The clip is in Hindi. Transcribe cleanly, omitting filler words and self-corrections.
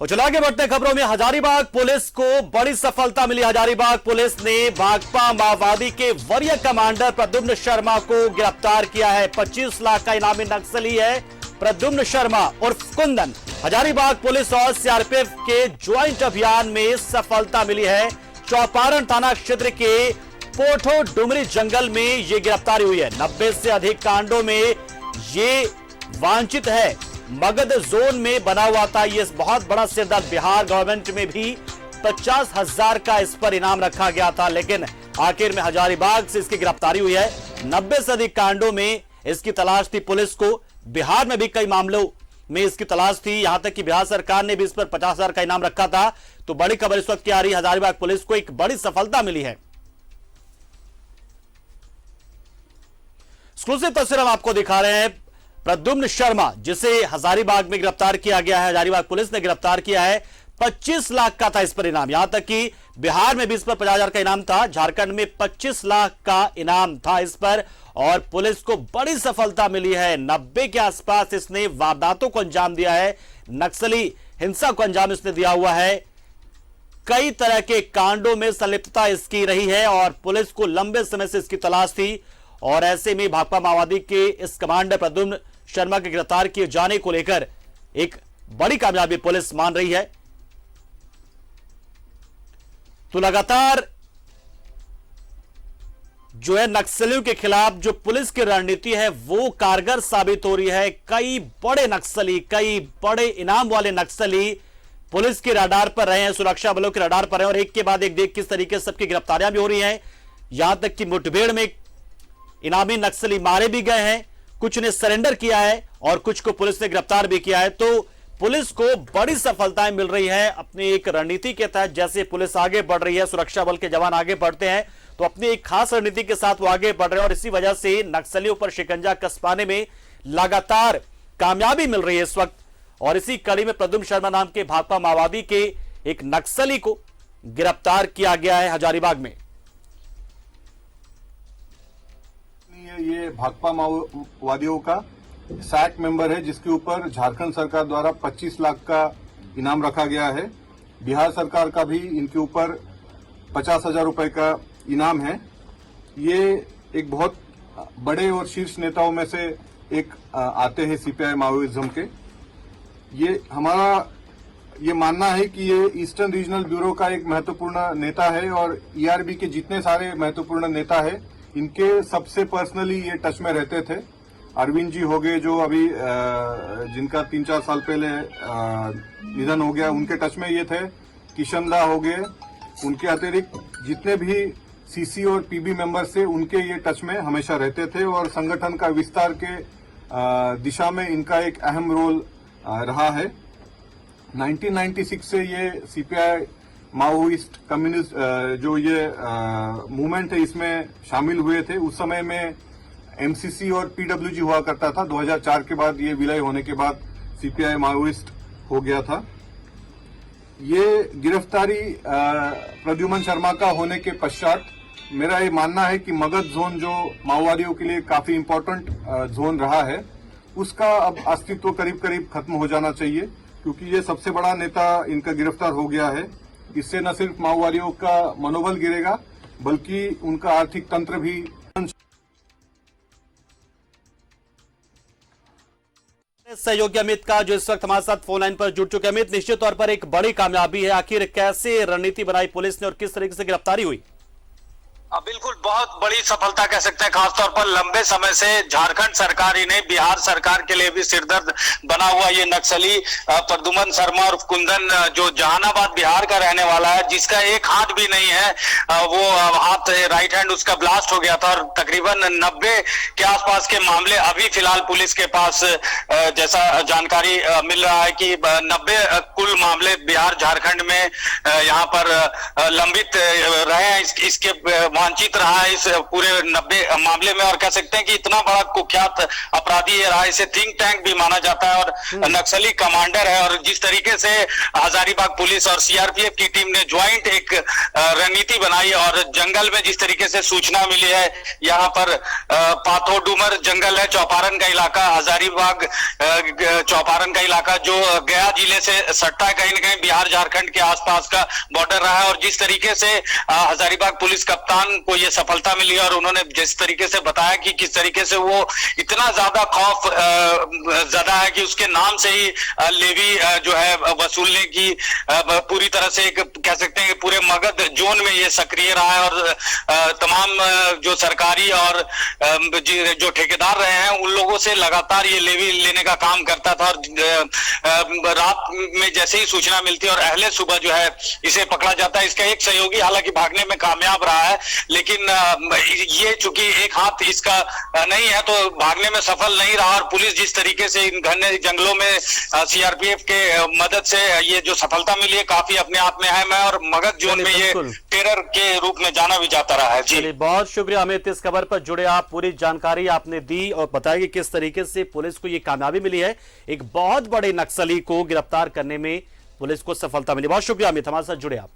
और चला के बढ़ते खबरों में, हजारीबाग पुलिस को बड़ी सफलता मिली। हजारीबाग पुलिस ने भाकपा माओवादी के वरीय कमांडर प्रद्युम्न शर्मा को गिरफ्तार किया है। 25 लाख का इनामी नक्सली है प्रद्युम्न शर्मा उर्फ कुंदन। हजारीबाग पुलिस और सीआरपीएफ के ज्वाइंट अभियान में सफलता मिली है। चौपारण थाना क्षेत्र के पोठो डुमरी जंगल में यह गिरफ्तारी हुई है। 90 से अधिक कांडों में ये वांछित है। मगध जोन में बना हुआ था ये बहुत बड़ा सिरदर्द। बिहार गवर्नमेंट में भी 50,000 का इस पर इनाम रखा गया था, लेकिन आखिर में हजारीबाग से इसकी गिरफ्तारी हुई है। 90 से अधिक कांडों में इसकी तलाश थी पुलिस को। बिहार में भी कई मामलों में इसकी तलाश थी, यहां तक कि बिहार सरकार ने भी इस पर 50,000 का इनाम रखा था। तो बड़ी खबर इस वक्त की आ रही है, हजारीबाग पुलिस को एक बड़ी सफलता मिली है। एक्सक्लूसिव तस्वीर हम आपको दिखा रहे हैं। प्रद्युम्न शर्मा, जिसे हजारीबाग में गिरफ्तार किया गया है, हजारीबाग पुलिस ने गिरफ्तार किया है। 25 लाख का था इस पर इनाम। यहां तक कि बिहार में भी इस पर 50,000 का इनाम था, झारखंड में 25 लाख का इनाम था इस पर। और पुलिस को बड़ी सफलता मिली है। 90 के आसपास इसने वारदातों को अंजाम दिया है। नक्सली हिंसा को अंजाम इसने दिया हुआ है। कई तरह के कांडों में संलिप्तता इसकी रही है और पुलिस को लंबे समय से इसकी तलाश थी। और ऐसे में भाकपा माओवादी के इस कमांडर प्रद्युम्न शर्मा के गिरफ्तार किए जाने को लेकर एक बड़ी कामयाबी पुलिस मान रही है। तो लगातार जो है नक्सलियों के खिलाफ जो पुलिस की रणनीति है वो कारगर साबित हो रही है। कई बड़े नक्सली, कई बड़े इनाम वाले नक्सली पुलिस के रडार पर रहे हैं, सुरक्षा बलों के रडार पर हैं। और एक के बाद एक देख किस तरीके से सबकी गिरफ्तारियां भी हो रही हैं। यहां तक कि मुठभेड़ में इनामी नक्सली मारे भी गए हैं, कुछ ने सरेंडर किया है और कुछ को पुलिस ने गिरफ्तार भी किया है। तो पुलिस को बड़ी सफलताएं मिल रही है अपनी एक रणनीति के तहत। जैसे पुलिस आगे बढ़ रही है, सुरक्षा बल के जवान आगे बढ़ते हैं, तो अपनी एक खास रणनीति के साथ वो आगे बढ़ रहे हैं। और इसी वजह से नक्सलियों पर शिकंजा कस पाने में लगातार कामयाबी मिल रही है इस वक्त। और इसी कड़ी में प्रद्युम्न शर्मा नाम के भाकपा माओवादी के एक नक्सली को गिरफ्तार किया गया है हजारीबाग में। ये भाकपा माओवादियों का सैक मेंबर है, जिसके ऊपर झारखंड सरकार द्वारा 25 लाख का इनाम रखा गया है। बिहार सरकार का भी इनके ऊपर 50,000 रुपए का इनाम है। ये एक बहुत बड़े और शीर्ष नेताओं में से एक आते हैं सीपीआई माओइज्म के। ये हमारा ये मानना है कि ये ईस्टर्न रीजनल ब्यूरो का एक महत्वपूर्ण नेता है और ईआरबी के जितने सारे महत्वपूर्ण नेता है इनके सबसे पर्सनली ये टच में रहते थे। अरविंद जी हो गए जो अभी जिनका 3-4 साल पहले निधन हो गया, उनके टच में ये थे। किशन दा हो गए, उनके अतिरिक्त जितने भी सीसी और पीबी मेंबर्स थे उनके ये टच में हमेशा रहते थे। और संगठन का विस्तार के दिशा में इनका एक अहम रोल रहा है। 1996 से ये सीपीआई माओइस्ट कम्युनिस्ट जो ये मूवमेंट है इसमें शामिल हुए थे। उस समय में एमसीसी और पीडब्ल्यूजी हुआ करता था। 2004 के बाद ये विलय होने के बाद सीपीआई माओइस्ट हो गया था। ये गिरफ्तारी प्रद्युम्न शर्मा का होने के पश्चात मेरा ये मानना है कि मगध जोन जो माओवादियों के लिए काफी इम्पोर्टेंट जोन रहा है, उसका अब अस्तित्व करीब करीब खत्म हो जाना चाहिए, क्योंकि ये सबसे बड़ा नेता इनका गिरफ्तार हो गया है। इससे न सिर्फ माओवादियों का मनोबल गिरेगा बल्कि उनका आर्थिक तंत्र भी। सहयोगी अमित का जो इस वक्त हमारे साथ फोन लाइन पर जुड़ चुके। अमित, निश्चित तौर पर एक बड़ी कामयाबी है। आखिर कैसे रणनीति बनाई पुलिस ने और किस तरीके से गिरफ्तारी हुई? बिल्कुल, बहुत बड़ी सफलता कह सकते हैं। खासतौर पर लंबे समय से झारखंड सरकार ही नहीं, बिहार सरकार के लिए भी सिरदर्द बना हुआ ये नक्सली प्रद्युम्न शर्मा और कुंदन, जो जहानाबाद बिहार का रहने वाला है, जिसका एक हाथ भी नहीं है, वो हाथ राइट हैंड उसका ब्लास्ट हो गया था। और तकरीबन 90 के आसपास के मामले अभी फिलहाल पुलिस के पास जैसा जानकारी मिल रहा है कि 90 कुल मामले बिहार झारखंड में यहाँ पर लंबित रहे हैं। इसके वांछित रहा है इस पूरे 90 मामले में। और कह सकते हैं कि इतना बड़ा कुख्यात अपराधी रहा, इसे थिंक टैंक भी माना जाता है और नक्सली कमांडर है। और जिस तरीके से हजारीबाग पुलिस और सीआरपीएफ की टीम ने ज्वाइंट एक रणनीति बनाई और जंगल में जिस तरीके से सूचना मिली है, यहाँ पर पाथो डूमर जंगल है, चौपारण का इलाका, हजारीबाग चौपारण का इलाका जो गया जिले से सट्टा कहीं ना कहीं बिहार झारखंड के आसपास का बॉर्डर रहा है। और जिस तरीके से हजारीबाग पुलिस कप्तान को ये सफलता मिली और उन्होंने जिस तरीके से बताया कि किस तरीके से वो इतना ज्यादा खौफ ज्यादा है कि उसके नाम से ही लेवी जो है वसूलने की पूरी तरह से एक कह सकते हैं कि पूरे मगध जोन में ये सक्रिय रहा है। और तमाम जो सरकारी और जो ठेकेदार रहे हैं उन लोगों से लगातार ये लेवी लेने का काम करता था। और रात में जैसे ही सूचना मिलती है और अहले सुबह जो है इसे पकड़ा जाता है। इसका एक सहयोगी हालांकि भागने में कामयाब रहा है, लेकिन ये चूंकि एक हाथ इसका नहीं है तो भागने में सफल नहीं रहा। और पुलिस जिस तरीके से इन घने जंगलों में सीआरपीएफ के मदद से ये जो सफलता मिली है काफी अपने आप में अहम है और मगध जोन में ये टेरर के रूप में जाना भी जाता रहा है। जी बहुत शुक्रिया अमित, इस खबर पर जुड़े आप, पूरी जानकारी आपने दी और बताया कि किस तरीके से पुलिस को ये कामयाबी मिली है, एक बहुत बड़े नक्सली को गिरफ्तार करने में पुलिस को सफलता मिली। बहुत शुक्रिया अमित, हमारे साथ जुड़े आप।